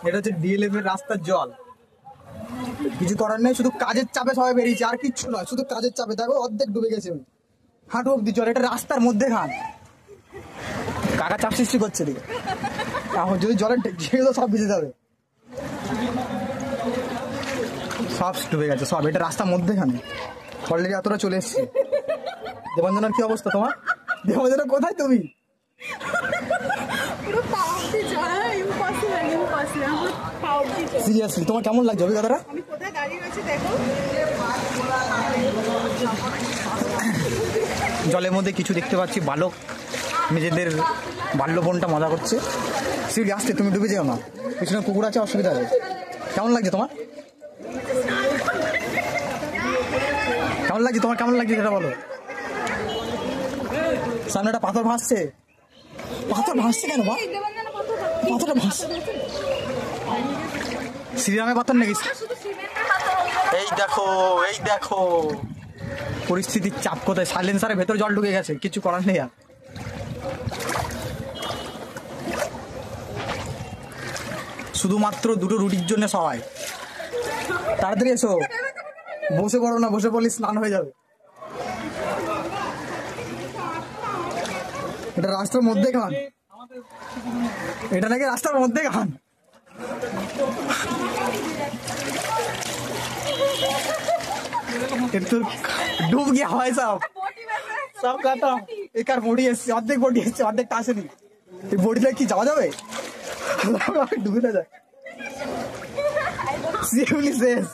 এটা হচ্ছে ডিএলএফ এর রাস্তার জল। কিছু করার নেই, শুধু কাজের চাপে সবাই বেরিয়েছে, আর কিচ্ছু নয়, শুধু কাজের চাপে। দেখো অর্ধেক ডুবে গেছে, হাঁটু অব্দি জল। এটা রাস্তার মধ্যে খান, কাকা চাপ সৃষ্টি করছে দিকে। এখন যদি জলের যেগুলো সব ভিজে যাবে, সব ডুবে গেছে সব। এটা রাস্তার মধ্যেখানে অলরেডি এতটা চলে এসছে। দেবাঞ্জনার কি অবস্থা তোমার? দেবাঞ্জনা কোথায় তুমি? সিরিয়াসলি তোমার কেমন লাগছে অভিজ্ঞতাটা? জলের মধ্যে কিছু দেখতে পাচ্ছি বালক নিজেদের বাল্যপনটা মজা করছে। সিরিয়াসলি আসতে তুমি ডুবে যেও না, পিছনে কুকুর আছে, অসুবিধা হবে। কেমন লাগছে তোমার? কেমন লাগছে তোমার? কেমন লাগছে সেটা বলো। সামনে একটা পাথর ভাসছে। পাথর ভাসছে কেন বা? পাথরটা ভাসছে শ্রীরামের পাথর নাকি? এই দেখো, এই দেখো পরিস্থিতির চাপ কোথায়। সাইলেন্সারের ভেতর জল ঢুকে গেছে, কিছু করার নেই আর। শুধুমাত্র দুটো রুটির জন্য সবাই তাড়াতাড়ি এসো। বসে পড়ো না, বসে পড়লে স্নান হয়ে যাবে। এটা রাস্তার মধ্যে খান, এটা নাকি রাস্তার মধ্যে খান। ডুব গিয়া হয় সব, সব কাটা। একার বডি এসছে, অর্ধেক বডি এসছে, অর্ধেকটা আসেনি। এই বডিটা কি যাওয়া যাবে? ডুবে না যায়। শিউলি শেষ,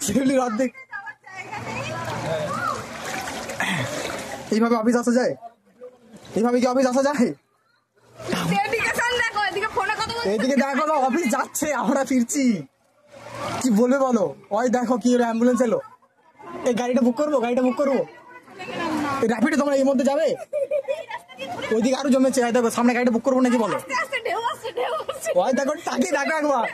শিউলির অর্ধেক। এইভাবে অফিস আসা যায়? এইভাবে কি অফিস আসা যায়? এইদিকে দেখো না, অফিস যাচ্ছে, আমরা ফিরছি। কি বলবে বলো? ওই দেখো কি হলো, অ্যাম্বুলেন্স এলো। এই গাড়িটা বুক করবো, গাড়িটা বুক করবো। এই র্যাপিডে তোমরা এই মধ্যে যাবে? ওইদিকে আরো জমেছে। দেখো সামনে গাড়িটা বুক করবো নাকি বলো? ওই দেখো, তাকে দেখো একবার।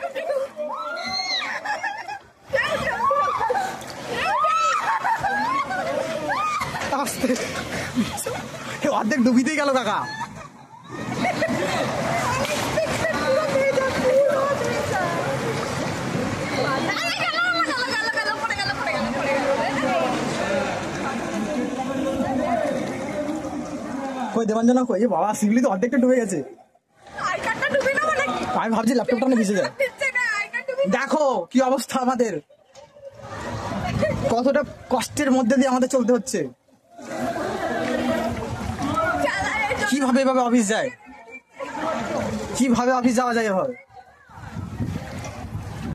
আস্তে, অর্ধেক ডুবিতেই গেল কাকা। কই দেবাঞ্জনা কই? বাবা শিবলি তো অর্ধেকটা ডুবে গেছে। আমি ভাবছি ল্যাপটপটা না ভিজে যায়। দেখো কি অবস্থা আমাদের, কতটা কষ্টের মধ্যে দিয়ে আমাদের চলতে হচ্ছে। কিভাবে এভাবে অফিস যায়? কিভাবে অফিস যাওয়া যায় এভাবে?